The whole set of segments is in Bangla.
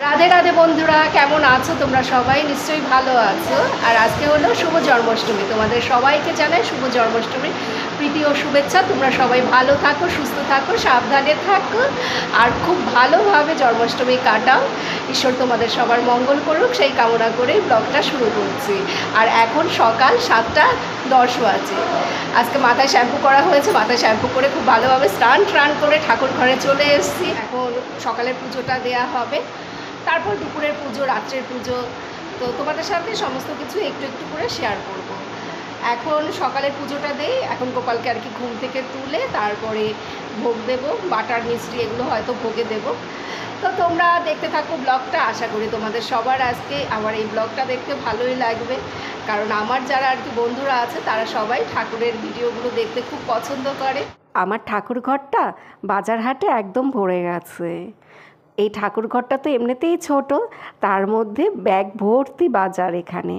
রাধে রাধে বন্ধুরা, কেমন আছো তোমরা? সবাই নিশ্চয়ই ভালো আছো। আর আজকে হলো শুভ জন্মাষ্টমী। তোমাদের সবাইকে জানাই শুভ জন্মাষ্টমীর প্রীতি ও শুভেচ্ছা। তোমরা সবাই ভালো থাকো, সুস্থ থাকো, সাবধানে থাকো আর খুব ভালোভাবে জন্মাষ্টমী কাটাও। ঈশ্বর তোমাদের সবার মঙ্গল করুক, সেই কামনা করেই ব্লগটা শুরু করছি। আর এখন সকাল 7:10 বাজে। আজকে মাথায় শ্যাম্পু করা হয়েছে, মাথায় শ্যাম্পু করে খুব ভালোভাবে স্নান করে ঠাকুর ঘরে চলে এসেছি। এখন সকালের পুজোটা দেয়া হবে, তারপর দুপুরের পুজো, রাত্রের পুজো। তো তোমাদের সাথে সমস্ত কিছু একটু একটু করে শেয়ার করব। এখন সকালের পুজোটা দেই, এখন গোপালকে আর কি ঘুম থেকে তুলে তারপরে ভোগ দেব, বাটার মিষ্টি এগুলো হয়তো ভোগে দেব। তো তোমরা দেখতে থাকো ব্লগটা। আশা করি তোমাদের সবার আজকে আমার এই ব্লগটা দেখতে ভালোই লাগবে, কারণ আমার যারা আর কি বন্ধুরা আছে তারা সবাই ঠাকুরের ভিডিওগুলো দেখতে খুব পছন্দ করে। আমার ঠাকুর ঘরটা বাজারহাটে একদম ভরে গেছে। এই ঠাকুর ঘরটা তো এমনিতেই ছোট, তার মধ্যে ব্যাগ ভর্তি বাজার। এখানে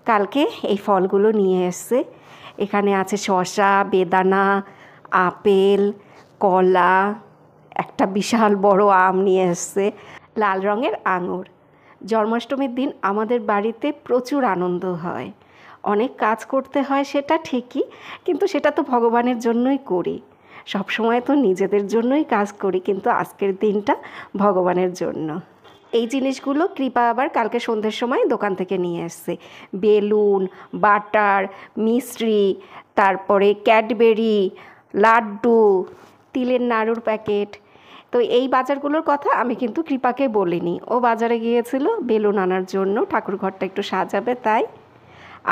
কালকে এই ফলগুলো নিয়ে এসছে। এখানে আছে শসা, বেদানা, আপেল, কলা, একটা বিশাল বড় আম নিয়ে এসছে, লাল রঙের আঙুর। জন্মাষ্টমীর দিন আমাদের বাড়িতে প্রচুর আনন্দ হয়। অনেক কাজ করতে হয় সেটা ঠিকই, কিন্তু সেটা তো ভগবানের জন্যই করি। সবসময় তো নিজেদের জন্যই কাজ করি, কিন্তু আজকের দিনটা ভগবানের জন্য। এই জিনিসগুলো কৃপা আবার কালকে সন্ধ্যের সময় দোকান থেকে নিয়ে এসছে। বেলুন, বাটার, মিষ্টি, তারপরে ক্যাডবেরি, লাড্ডু, তিলের নাড়ুর প্যাকেট। তো এই বাজারগুলোর কথা আমি কিন্তু কৃপাকে বলিনি। ও বাজারে গিয়েছিল বেলুন আনার জন্য, ঠাকুর ঘরটা একটু সাজাবে তাই।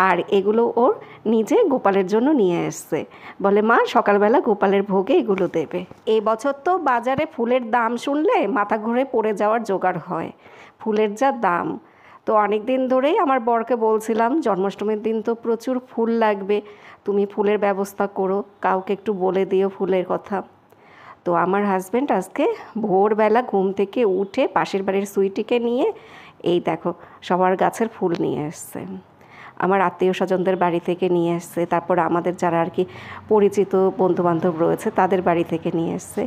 আর এগুলো ওর নিজে গোপালের জন্য নিয়ে এসছে। বলে মা সকালবেলা গোপালের ভোগে এগুলো দেবে। এই বছর তো বাজারে ফুলের দাম শুনলে মাথা ঘুরে পড়ে যাওয়ার জোগাড় হয়। ফুলের যা দাম! তো অনেক দিন ধরেই আমার বরকে বলছিলাম জন্মাষ্টমীর দিন তো প্রচুর ফুল লাগবে, তুমি ফুলের ব্যবস্থা করো, কাউকে একটু বলে দিও ফুলের কথা। তো আমার হাজব্যান্ড আজকে ভোরবেলা ঘুম থেকে উঠে পাশের বাড়ির সুইটিকে নিয়ে এই দেখো সবার গাছের ফুল নিয়ে এসছে। আমার আত্মীয় স্বজনদের বাড়ি থেকে নিয়ে এসছে, তারপর আমাদের যারা আর কি পরিচিত বন্ধুবান্ধব রয়েছে তাদের বাড়ি থেকে নিয়ে এসছে।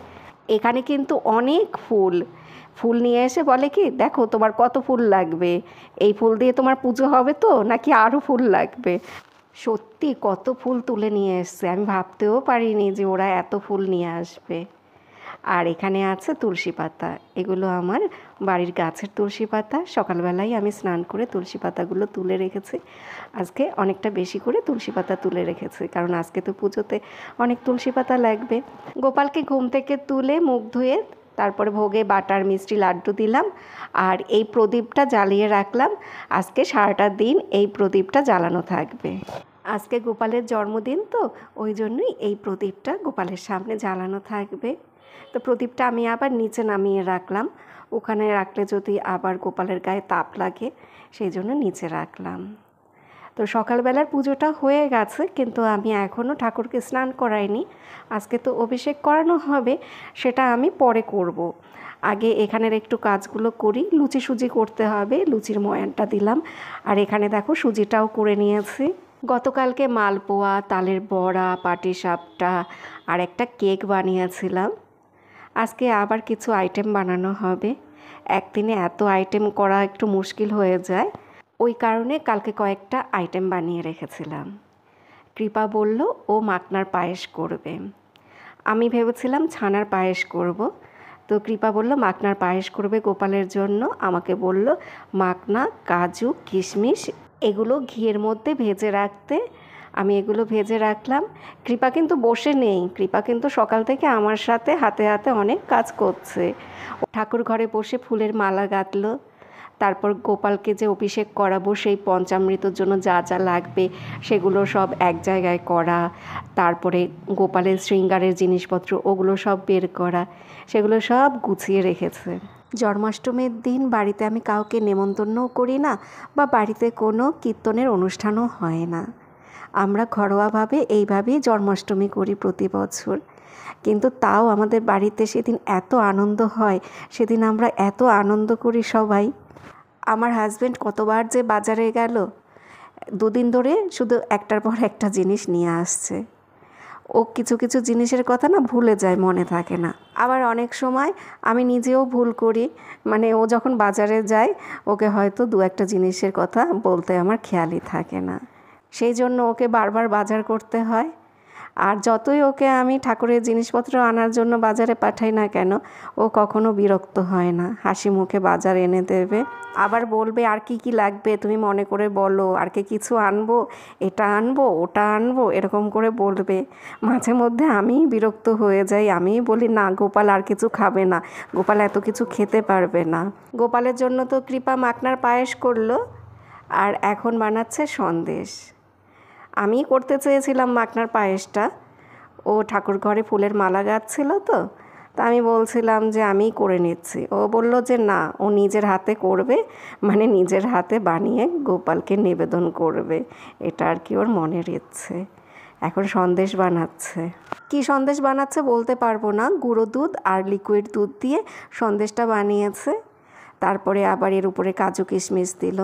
এখানে কিন্তু অনেক ফুল নিয়ে এসে বলে কি, দেখো তোমার কত ফুল লাগবে, এই ফুল দিয়ে তোমার পুজো হবে তো নাকি আরও ফুল লাগবে। সত্যি কত ফুল তুলে নিয়ে এসছে, আমি ভাবতেও পারিনি যে ওরা এত ফুল নিয়ে আসবে। আর এখানে আছে তুলসী পাতা, এগুলো আমার বাড়ির গাছের তুলসী পাতা। সকালবেলায় আমি স্নান করে তুলসী পাতাগুলো তুলে রেখেছি। আজকে অনেকটা বেশি করে তুলসী পাতা তুলে রেখেছি, কারণ আজকে তো পুজোতে অনেক তুলসী পাতা লাগবে। গোপালকে ঘুম থেকে তুলে মুখ ধুয়ে তারপরে ভোগে বাটার, মিষ্টি, লাড্ডু দিলাম। আর এই প্রদীপটা জ্বালিয়ে রাখলাম। আজকে সারাটা দিন এই প্রদীপটা জ্বালানো থাকবে। আজকে গোপালের জন্মদিন তো ওই জন্যই এই প্রদীপটা গোপালের সামনে জ্বালানো থাকবে। তো প্রদীপটা আমি আবার নিচে নামিয়ে রাখলাম, ওখানে রাখলে যদি আবার গোপালের গায়ে তাপ লাগে, সেই জন্য নিচে রাখলাম। তো সকালবেলার পুজোটা হয়ে গেছে, কিন্তু আমি এখনও ঠাকুরকে স্নান করাইনি। আজকে তো অভিষেক করানো হবে, সেটা আমি পরে করব। আগে এখানের একটু কাজগুলো করি। লুচি সুজি করতে হবে, লুচির ময়ানটা দিলাম। আর এখানে দেখো সুজিটাও করে নিয়েছি। গতকালকে মালপোয়া, তালের বড়া, পাটিসাপটা আর একটা কেক বানিয়েছিলাম। আজকে আবার কিছু আইটেম বানানো হবে। একদিনে এত আইটেম করা একটু মুশকিল হয়ে যায়, ওই কারণে কালকে কয়েকটা আইটেম বানিয়ে রেখেছিলাম। কৃপা বলল ও মাখনার পায়েস করবে, আমি ভেবেছিলাম ছানার পায়েস করব। তো কৃপা বলল মাখনার পায়েস করবে গোপালের জন্য। আমাকে বলল মাখনা, কাজু, কিশমিশ এগুলো ঘিয়ের মধ্যে ভেজে রাখতে। আমি এগুলো ভেজে রাখলাম। কৃপা কিন্তু বসে নেই, কৃপা কিন্তু সকাল থেকে আমার সাথে হাতে হাতে অনেক কাজ করছে। ঠাকুর ঘরে বসে ফুলের মালা গাঁথলো, তারপর গোপালকে যে অভিষেক করাবো সেই পঞ্চামৃতর জন্য যা যা লাগবে সেগুলো সব এক জায়গায় করা, তারপরে গোপালের শৃঙ্গারের জিনিসপত্র ওগুলো সব বের করা, সেগুলো সব গুছিয়ে রেখেছে। জন্মাষ্টমীর দিন বাড়িতে আমি কাউকে নেমন্তন্নও করি না, বা বাড়িতে কোনো কীর্তনের অনুষ্ঠানও হয় না। আমরা ঘরোয়াভাবে এইভাবেই জন্মাষ্টমী করি প্রতি বছর। কিন্তু তাও আমাদের বাড়িতে সেদিন এত আনন্দ হয়, সেদিন আমরা এত আনন্দ করি সবাই। আমার হাজব্যান্ড কতবার যে বাজারে গেল, দুদিন ধরে শুধু একটার পর একটা জিনিস নিয়ে আসছে। ও কিছু কিছু জিনিসের কথা না ভুলে যায়, মনে থাকে না। আবার অনেক সময় আমি নিজেও ভুল করি, মানে ও যখন বাজারে যায় ওকে হয়তো দু একটা জিনিসের কথা বলতে আমার খেয়ালই থাকে না, সেই জন্য ওকে বারবার বাজার করতে হয়। আর যতই ওকে আমি ঠাকুরের জিনিসপত্র আনার জন্য বাজারে পাঠাই না কেন, ও কখনো বিরক্ত হয় না, হাসি মুখে বাজার এনে দেবে। আবার বলবে আর কি কি লাগবে তুমি মনে করে বলো, আর কি কিছু আনবো, এটা আনবো ওটা আনবো, এরকম করে বলবে। মাঝে মধ্যে আমিই বিরক্ত হয়ে যাই, আমিই বলি না গোপাল আর কিছু খাবে না, গোপাল এত কিছু খেতে পারবে না। গোপালের জন্য তো কৃপা মাখনার পায়েস করলো, আর এখন বানাচ্ছে সন্দেশ। আমি করতে চেয়েছিলাম মাখনার পায়েসটা, ও ঠাকুর ঘরে ফুলের মালা গাঁথছিল তো, তা আমি বলছিলাম যে আমিই করে নিচ্ছি। ও বলল যে না, ও নিজের হাতে করবে, মানে নিজের হাতে বানিয়ে গোপালকে নিবেদন করবে, এটা আর কি ওর মনের ইচ্ছে। এখন সন্দেশ বানাচ্ছে। কি সন্দেশ বানাচ্ছে বলতে পারবো না, গুঁড়ো দুধ আর লিকুইড দুধ দিয়ে সন্দেশটা বানিয়েছে। তারপরে আবার এর উপরে কাজু কিশমিশ দিল।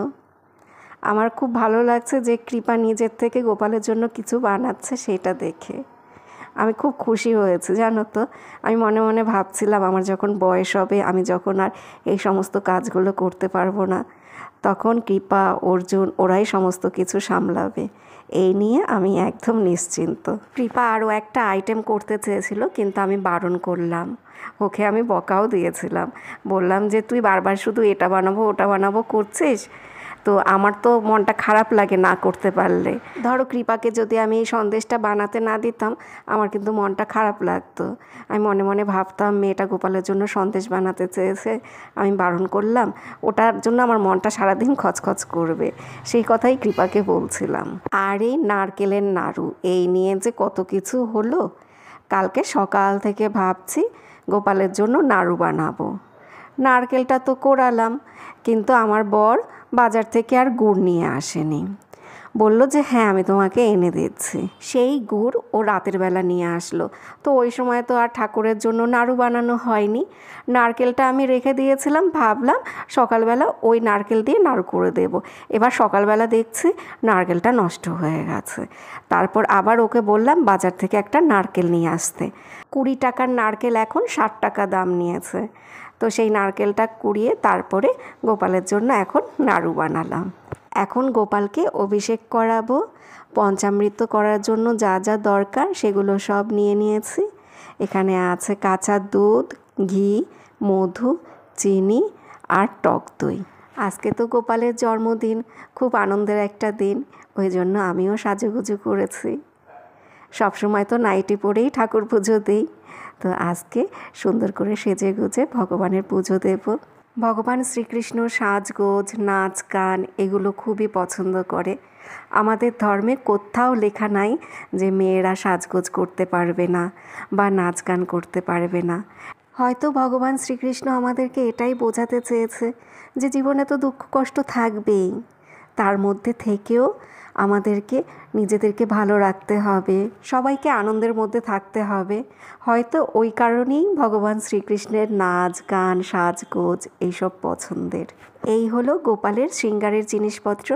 আমার খুব ভালো লাগছে যে কৃপা নিজের থেকে গোপালের জন্য কিছু বানাচ্ছে, সেটা দেখে আমি খুব খুশি হয়েছি, জানো তো। আমি মনে মনে ভাবছিলাম আমার যখন বয়স হবে, আমি যখন আর এই সমস্ত কাজগুলো করতে পারবো না, তখন কৃপা, অর্জুন ওরাই সমস্ত কিছু সামলাবে, এই নিয়ে আমি একদম নিশ্চিন্ত। কৃপা আরও একটা আইটেম করতে চেয়েছিল, কিন্তু আমি বারণ করলাম। ওকে আমি বকাও দিয়েছিলাম, বললাম যে তুই বারবার শুধু এটা বানাবো ওটা বানাবো করছিস, তো আমার তো মনটা খারাপ লাগে না করতে পারলে। ধরো কৃপাকে যদি আমি এই সন্দেশটা বানাতে না দিতাম, আমার কিন্তু মনটা খারাপ লাগতো। আমি মনে মনে ভাবতাম মেয়েটা গোপালের জন্য সন্দেশ বানাতে চেয়েছে, আমি বারণ করলাম, ওটার জন্য আমার মনটা সারাদিন খচখচ করবে, সেই কথাই কৃপাকে বলছিলাম। আর এই নারকেলের নাড়ু, এই নিয়ে যে কত কিছু হলো। কালকে সকাল থেকে ভাবছি গোপালের জন্য নাড়ু বানাবো। নারকেলটা তো কোরালাম, কিন্তু আমার বর বাজার থেকে আর গুড় নিয়ে আসেনি। বলল যে হ্যাঁ আমি তোমাকে এনে দিচ্ছি। সেই গুড় ও রাতের বেলা নিয়ে আসলো, তো ওই সময় তো আর ঠাকুরের জন্য নাড়ু বানানো হয়নি। নারকেলটা আমি রেখে দিয়েছিলাম, ভাবলাম সকালবেলা ওই নারকেল দিয়ে নাড়ু করে দেব। এবার সকালবেলা দেখছি নারকেলটা নষ্ট হয়ে গেছে। তারপর আবার ওকে বললাম বাজার থেকে একটা নারকেল নিয়ে আসতে। 20 টাকার নারকেল এখন 60 টাকা দাম নিয়েছে। তো সেই নারকেলটা কুড়িয়ে তারপরে গোপালের জন্য এখন নাড়ু বানালাম। এখন গোপালকে অভিষেক করাবো। পঞ্চামৃত করার জন্য যা যা দরকার সেগুলো সব নিয়ে নিয়েছি। এখানে আছে কাঁচা দুধ, ঘি, মধু, চিনি আর টক দই। আজকে তো গোপালের জন্মদিন, খুব আনন্দের একটা দিন, ওই জন্য আমিও সাজুগুজু করেছি। সবসময় তো নাইটি পরেই ঠাকুর পুজো দিই, তো আজকে সুন্দর করে সেজে গুজে ভগবানের পুজো দেব। ভগবান শ্রীকৃষ্ণ সাজগোজ, নাচ গান এগুলো খুবই পছন্দ করে। আমাদের ধর্মে কোথাও লেখা নাই যে মেয়েরা সাজগোজ করতে পারবে না বা নাচ গান করতে পারবে না। হয়তো ভগবান শ্রীকৃষ্ণ আমাদেরকে এটাই বোঝাতে চেয়েছে যে জীবনে তো দুঃখ কষ্ট থাকবেই, তার মধ্যে থেকেও আমাদেরকে নিজেদেরকে ভালো রাখতে হবে, সবাইকে আনন্দের মধ্যে থাকতে হবে। হয়তো ওই কারণেই ভগবান শ্রীকৃষ্ণের নাচ গান সাজগোজ এইসব পছন্দের। এই হলো গোপালের শৃঙ্গারের জিনিসপত্র।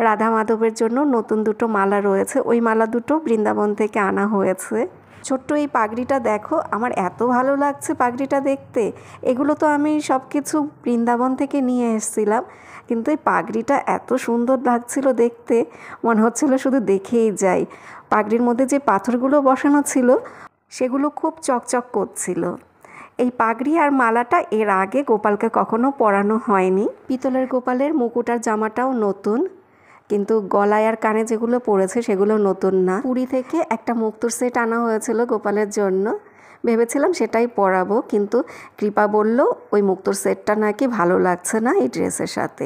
রাধা মাধবের জন্য নতুন দুটো মালা রয়েছে, ওই মালা দুটো বৃন্দাবন থেকে আনা হয়েছে। ছোট্ট এই পাগড়িটা দেখো, আমার এত ভালো লাগছে পাগড়িটা দেখতে। এগুলো তো আমি সব কিছু বৃন্দাবন থেকে নিয়ে এসেছিলাম, কিন্তু এই পাগড়িটা এত সুন্দর লাগছিল দেখতে, মনে হচ্ছিল শুধু দেখেই যাই। পাগড়ির মধ্যে যে পাথরগুলো বসানো ছিল সেগুলো খুব চকচক করছিল। এই পাগড়ি আর মালাটা এর আগে গোপালকে কখনো পরানো হয়নি। পিতলের গোপালের মুকুট আর জামাটাও নতুন, কিন্তু গলায় আর কানে যেগুলো পড়েছে সেগুলো নতুন না। পুরী থেকে একটা মুক্তোর সেট আনা হয়েছিল গোপালের জন্য, ভেবেছিলাম সেটাই পরাবো, কিন্তু কৃপা বলল ওই মুক্তোর সেটটা নাকি ভালো লাগছে না এই ড্রেসের সাথে।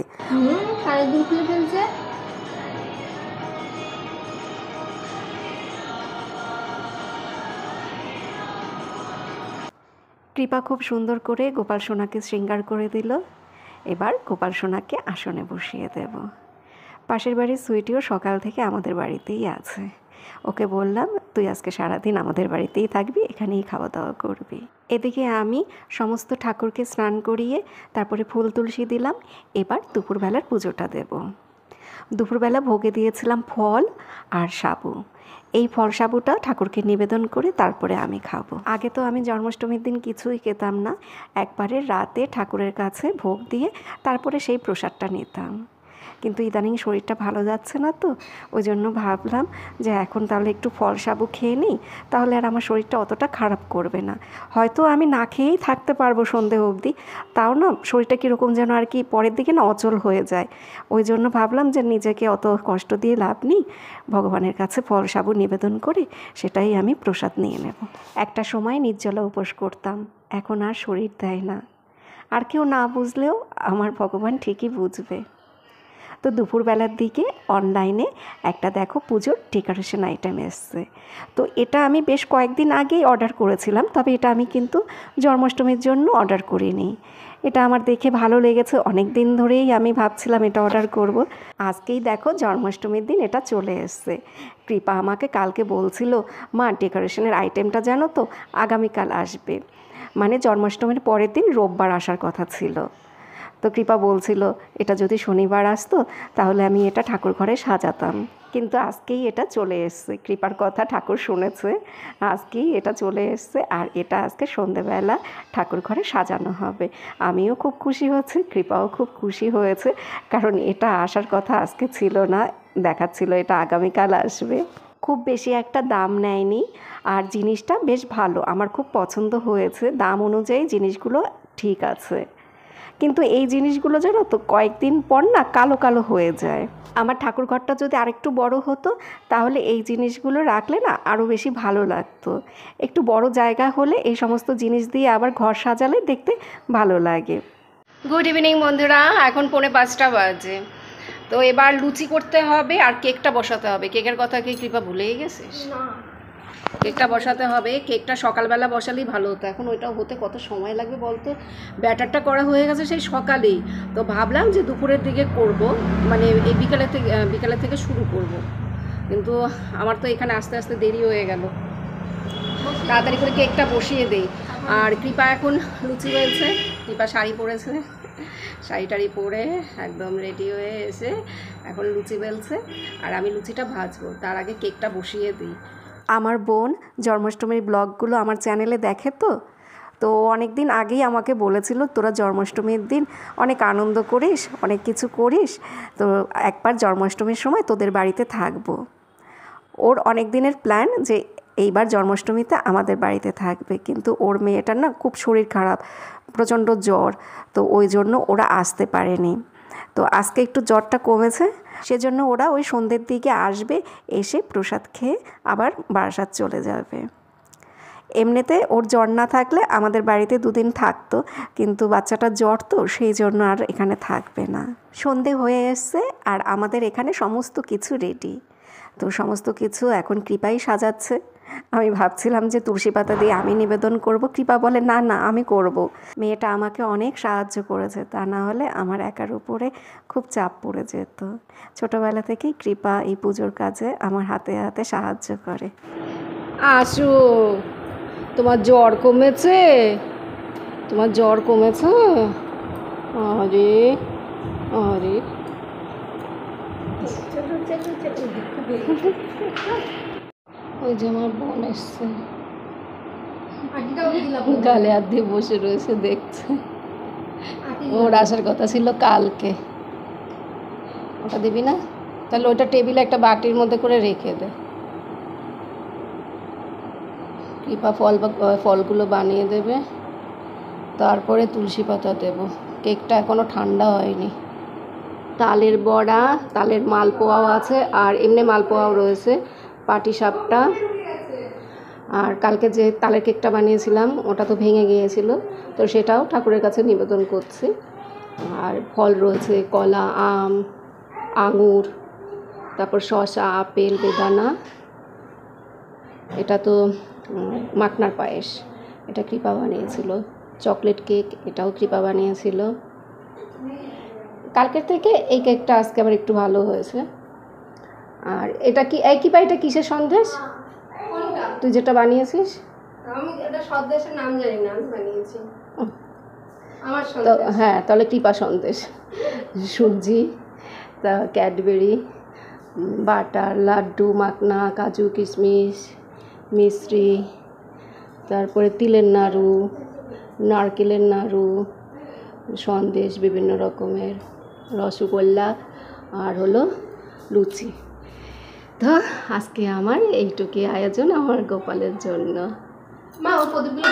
কৃপা খুব সুন্দর করে গোপাল সোনাকে শৃঙ্গার করে দিল। এবার গোপাল সোনাকে আসনে বসিয়ে দেব। পাশের বাড়ির সুইটিও সকাল থেকে আমাদের বাড়িতেই আছে। ওকে বললাম তুই আজকে সারাদিন আমাদের বাড়িতেই থাকবি, এখানেই খাওয়া দাওয়া করবি। এদিকে আমি সমস্ত ঠাকুরকে স্নান করিয়ে তারপরে ফুল তুলসী দিলাম। এবার দুপুরবেলার পুজোটা দেব। দুপুরবেলা ভোগে দিয়েছিলাম ফল আর সাবু। এই ফল সাবুটা ঠাকুরকে নিবেদন করে তারপরে আমি খাবো। আগে তো আমি জন্মাষ্টমীর দিন কিছুই খেতাম না, একবারে রাতে ঠাকুরের কাছে ভোগ দিয়ে তারপরে সেই প্রসাদটা নিতাম। কিন্তু ইদানিং শরীরটা ভালো যাচ্ছে না, তো ওই জন্য ভাবলাম যে এখন তাহলে একটু ফল সাবু খেয়ে নিই, তাহলে আর আমার শরীরটা অতটা খারাপ করবে না। হয়তো আমি না খেয়েই থাকতে পারবো সন্ধে অবধি, তাও না শরীরটা কীরকম যেন আর কি পরের দিকে না অচল হয়ে যায়। ওই জন্য ভাবলাম যে নিজেকে অত কষ্ট দিয়ে লাভ নেই, ভগবানের কাছে ফল সাবু নিবেদন করে সেটাই আমি প্রসাদ নিয়ে নেব। একটা সময় নির্জলা উপোস করতাম, এখন আর শরীর দেয় না। আর কেউ না বুঝলেও আমার ভগবান ঠিকই বুঝবে। তো দুপুরবেলার দিকে অনলাইনে একটা দেখো পুজোর ডেকোরেশন আইটেম এসছে। তো এটা আমি বেশ কয়েকদিন আগেই অর্ডার করেছিলাম, তবে এটা আমি কিন্তু জন্মাষ্টমীর জন্য অর্ডার করিনি। এটা আমার দেখে ভালো লেগেছে, অনেক দিন ধরেই আমি ভাবছিলাম এটা অর্ডার করব। আজকেই দেখো জন্মাষ্টমীর দিন এটা চলে এসছে। কৃপা আমাকে কালকে বলছিল, মা ডেকোরেশনের আইটেমটা জানো তো আগামীকাল আসবে, মানে জন্মাষ্টমীর পরের দিন রোববার আসার কথা ছিল। তো কৃপা বলছিল এটা যদি শনিবার আসতো তাহলে আমি এটা ঠাকুর ঘরে সাজাতাম, কিন্তু আজকেই এটা চলে এসছে। কৃপার কথা ঠাকুর শুনেছে, আজকেই এটা চলে এসছে, আর এটা আজকে সন্ধেবেলা ঠাকুর ঘরে সাজানো হবে। আমিও খুব খুশি হয়েছি, কৃপাও খুব খুশি হয়েছে, কারণ এটা আসার কথা আজকে ছিল না, দেখাচ্ছিল এটা আগামীকাল আসবে। খুব বেশি একটা দাম নেয়নি, আর জিনিসটা বেশ ভালো, আমার খুব পছন্দ হয়েছে। দাম অনুযায়ী জিনিসগুলো ঠিক আছে, কিন্তু এই জিনিসগুলো জানো তো কয়েকদিন পর না কালো কালো হয়ে যায়। আমার ঠাকুর ঘরটা যদি আরেকটু বড় হতো তাহলে এই জিনিসগুলো রাখলে না আরও বেশি ভালো লাগতো। একটু বড় জায়গা হলে এই সমস্ত জিনিস দিয়ে আবার ঘর সাজালে দেখতে ভালো লাগে। গুড ইভিনিং বন্ধুরা, এখন 4:45 বাজে। তো এবার লুচি করতে হবে আর কেকটা বসাতে হবে। কেকের কথা কি কৃপা ভুলেই গেছিস? না, কেকটা বসাতে হবে। কেকটা সকালবেলা বসালেই ভালো হতো, এখন ওইটাও হতে কত সময় লাগবে বলতো। ব্যাটারটা করা হয়ে গেছে সেই সকালেই, তো ভাবলাম যে দুপুরের দিকে করব, মানে এই বিকালের থেকে শুরু করব, কিন্তু আমার তো এখানে আস্তে আস্তে দেরি হয়ে গেল। তাড়াতাড়ি করে কেকটা বসিয়ে দেই। আর কৃপা এখন লুচি হয়েছে, কৃপা শাড়ি পরেছে, শাড়ি টাড়ি পরে একদম রেডি হয়ে এসে এখন লুচি বেলছে, আর আমি লুচিটা ভাজবো। তার আগে কেকটা বসিয়ে দিই। আমার বোন জন্মাষ্টমীর ব্লগগুলো আমার চ্যানেলে দেখে, তো অনেক দিন আগেই আমাকে বলেছিল তোরা জন্মাষ্টমীর দিন অনেক আনন্দ করিস, অনেক কিছু করিস, তো একবার জন্মাষ্টমীর সময় তোদের বাড়িতে থাকবো। ওর অনেক দিনের প্ল্যান যে এইবার জন্মাষ্টমীতে আমাদের বাড়িতে থাকবে, কিন্তু ওর মেয়েটার না খুব শরীর খারাপ, প্রচণ্ড জ্বর, তো ওই জন্য ওরা আসতে পারেনি। তো আজকে একটু জ্বরটা কমেছে, সেজন্য ওরা ওই সন্ধ্যের দিকে আসবে, এসে প্রসাদ খেয়ে আবার বারাসাত চলে যাবে। এমনিতে ওর জ্বর না থাকলে আমাদের বাড়িতে 2 দিন থাকতো, কিন্তু বাচ্চাটার জ্বর তো সেই জন্য আর এখানে থাকবে না। সন্ধে হয়ে এসছে আর আমাদের এখানে সমস্ত কিছু রেডি। তো সমস্ত কিছু এখন কৃপাই সাজাচ্ছে। আমি ভাবছিলাম যে তুলসী পাতা দিয়ে আমি নিবেদন করব, কৃপা বলে না না আমি করব। মেয়েটা আমাকে অনেক সাহায্য করেছে, তা না হলে আমার একার উপরে খুব চাপ পড়ে যেত। ছোটোবেলা থেকেই কৃপা এই পুজোর কাজে আমার হাতে হাতে সাহায্য করে। আসো, তোমার জ্বর কমেছে? তোমার জ্বর কমেছে? আরে আরে ওই যে আমার বোন এসছে, গালে হাত দিয়ে বসে রয়েছে, দেখছে। ওর আসার কথা ছিল কালকে, ওটা দিবি না? তাহলে ওইটা টেবিলে একটা বাটির মধ্যে করে রেখে দে। কৃপা ফলগুলো বানিয়ে দেবে, তারপরে তুলসী পাতা দেব। কেকটা এখনও ঠান্ডা হয়নি। তালের বড়া, তালের মালপোয়াও আছে, আর এমনি মালপোয়াও রয়েছে, পাটিসাপটা, আর কালকে যে তালের কেকটা বানিয়েছিলাম ওটা তো ভেঙে গিয়েছিল, তো সেটাও ঠাকুরের কাছে নিবেদন করছি। আর ফল রয়েছে কলা, আম, আঙুর, তারপর শসা, আপেল, বেদানা। এটা তো মাখনার পায়েস, এটা কৃপা বানিয়েছিল। চকলেট কেক, এটাও কৃপা বানিয়েছিল। কালকের থেকে এই কেকটা আজকে আবার একটু ভালো হয়েছে। আর এটা কি কৃপা, এটা কিসের সন্দেশ তুই যেটা বানিয়েছিস? আমি এটা সন্দেশের নাম জানি না, আমি বানিয়েছি আমার তো সন্দেশ। হ্যাঁ, তাহলে কৃপা সন্দেশ। সুজি, তা ক্যাডবেরি, বাটার, লাড্ডু, মাখনা, কাজু, কিশমিশ, মিশ্রি, তারপরে তিলের নাড়ু, নারকেলের নাড়ু, সন্দেশ বিভিন্ন রকমের, রসগোল্লা আর হলো লুচি। তো আজকে আমার এইটুকুই আয়োজন আমার গোপালের জন্য। মা ও প্রদীপগুলো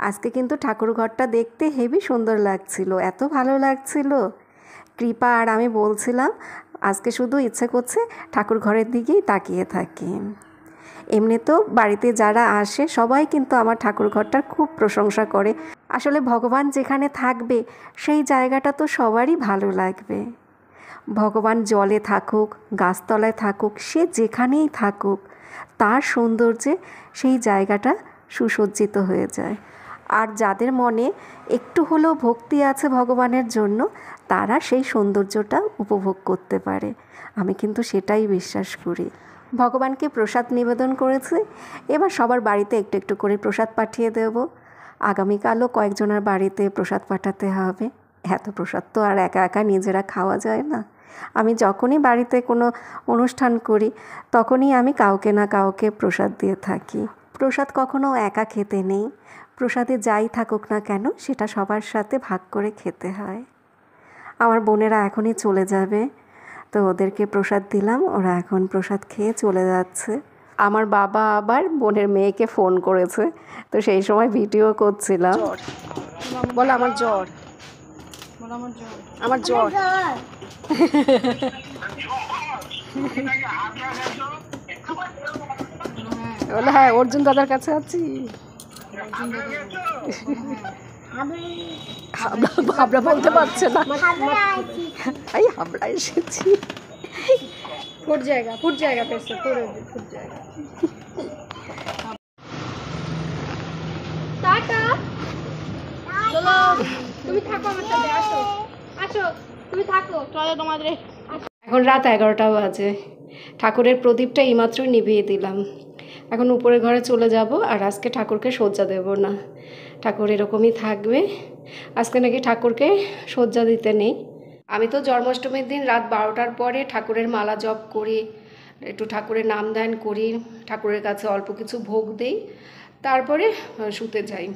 আজকে কিন্তু ঠাকুর ঘরটা দেখতে হেবি সুন্দর লাগছিল, এত ভালো লাগছিল। কৃপা আর আমি বলছিলাম আজকে শুধু ইচ্ছে করছে ঠাকুর ঘরের দিকেই তাকিয়ে থাকি। এমনি তো বাড়িতে যারা আসে সবাই কিন্তু আমার ঠাকুর ঘরটার খুব প্রশংসা করে। আসলে ভগবান যেখানে থাকবে সেই জায়গাটা তো সবারই ভালো লাগবে। ভগবান জলে থাকুক, গাছতলায় থাকুক, সে যেখানেই থাকুক, তার সৌন্দর্যে সেই জায়গাটা সুসজ্জিত হয়ে যায়। আর যাদের মনে একটু হলেও ভক্তি আছে ভগবানের জন্য, তারা সেই সৌন্দর্যটা উপভোগ করতে পারে। আমি কিন্তু সেটাই বিশ্বাস করি। ভগবানকে প্রসাদ নিবেদন করেছি, এবার সবার বাড়িতে একটু একটু করে প্রসাদ পাঠিয়ে দেব। আগামীকালও কয়েকজনের বাড়িতে প্রসাদ পাঠাতে হবে। এত প্রসাদ তো আর একা একা নিজেরা খাওয়া যায় না। আমি যখনই বাড়িতে কোনো অনুষ্ঠান করি তখনই আমি কাউকে না কাউকে প্রসাদ দিয়ে থাকি। প্রসাদ কখনো একা খেতে নেই, প্রসাদে যাই থাকুক না কেন সেটা সবার সাথে ভাগ করে খেতে হয়। আমার বোনেরা এখনই চলে যাবে, তো ওদেরকে প্রসাদ দিলাম, ওরা এখন প্রসাদ খেয়ে চলে যাচ্ছে। আমার বাবা আবার বোনের মেয়েকে ফোন করেছে, তো সেই সময় ভিডিও করছিলাম। বল আমার জ্বর, আমার জ্বর। বলে হ্যাঁ অর্জুন দাদার কাছে আছি। হাবড়া বলতে পারছে না, এই হাবড়া এসেছি। ফুট জায়গা পেয়েছে, ফুট জায়গা। টাটা চলো, তুমি থাকো আমার সাথে, আসো আসো তুমি থাকো, চলো তোমাদের। এখন রাত 11টা বাজে, ঠাকুরের প্রদীপটা এইমাত্র নিভিয়ে দিলাম। এখন উপরের ঘরে চলে যাব, আর আজকে ঠাকুরকে সজ্জা দেব না, ঠাকুর এরকমই থাকবে। আজকে নাকি ঠাকুরকে সজ্জা দিতে নেই। আমি তো জন্মাষ্টমীর দিন রাত 12টার পরে ঠাকুরের মালা জপ করি, একটু ঠাকুরের নাম ধ্যান করি, ঠাকুরের কাছে অল্প কিছু ভোগ দিই, তারপরে শুতে যাই।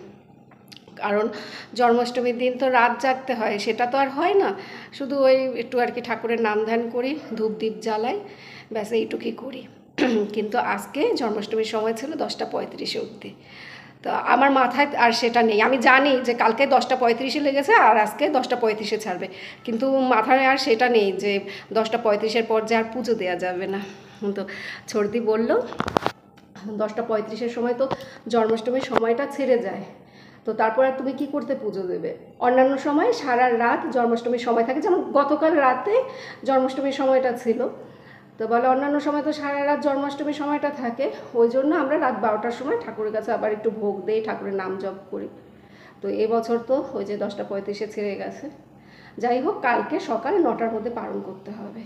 কারণ জন্মাষ্টমীর দিন তো রাত জাগতে হয়, সেটা তো আর হয় না। শুধু ওই একটু আর কি ঠাকুরের নাম ধ্যান করি, ধূপ দ্বীপ জ্বালাই, ব্যাস এইটুকুই করি। কিন্তু আজকে জন্মাষ্টমীর সময় ছিল 10:35 অবধি, তো আমার মাথায় আর সেটা নেই। আমি জানি যে কালকে 10:35 লেগেছে আর আজকে 10:35 ছাড়বে, কিন্তু মাথায় আর সেটা নেই যে 10:35 পর যে আর পুজো দেওয়া যাবে না। তো ছর্দি বলল 10:35 সময় তো জন্মাষ্টমীর সময়টা ছেড়ে যায়, তো তারপর আর তুমি কি করতে পুজো দেবে? অন্যান্য সময় সারা রাত জন্মাষ্টমীর সময় থাকে, যেমন গতকাল রাতে জন্মাষ্টমীর সময়টা ছিল, তো বলে অন্যান্য সময় তো সারা রাত জন্মাষ্টমীর সময়টা থাকে, ওই জন্য আমরা রাত 12টার সময় ঠাকুরের কাছে আবার একটু ভোগ দিই, ঠাকুরের নাম জপ করি। তো এবছর তো ওই যে 10:35 ছেড়ে গেছে। যাই হোক, কালকে সকাল 9টার মধ্যে পালন করতে হবে।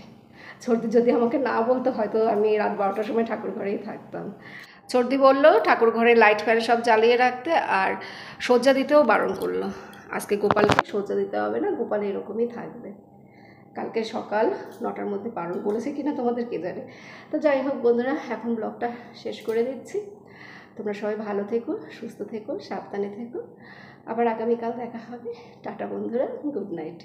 ছর্দি যদি আমাকে না বলতো হয়তো আমি রাত 12টার সময় ঠাকুর ঘরেই থাকতাম। ছর্দি বলল ঠাকুর ঘরে লাইট ফ্যান সব জ্বালিয়ে রাখতে, আর সজ্জা দিতেও বারণ করলো। আজকে গোপালকে সজ্জা দিতে হবে না, গোপাল এরকমই থাকবে। কালকে সকাল 9টার মধ্যে পালন বলেছে কিনা তোমাদের কে জানে। তো যাই হোক বন্ধুরা, এখন ব্লগটা শেষ করে দিচ্ছি। তোমরা সবাই ভালো থেকো, সুস্থ থেকো, সাবধানে থেকো। আবার আগামীকাল দেখা হবে। টাটা বন্ধুরা, গুড নাইট।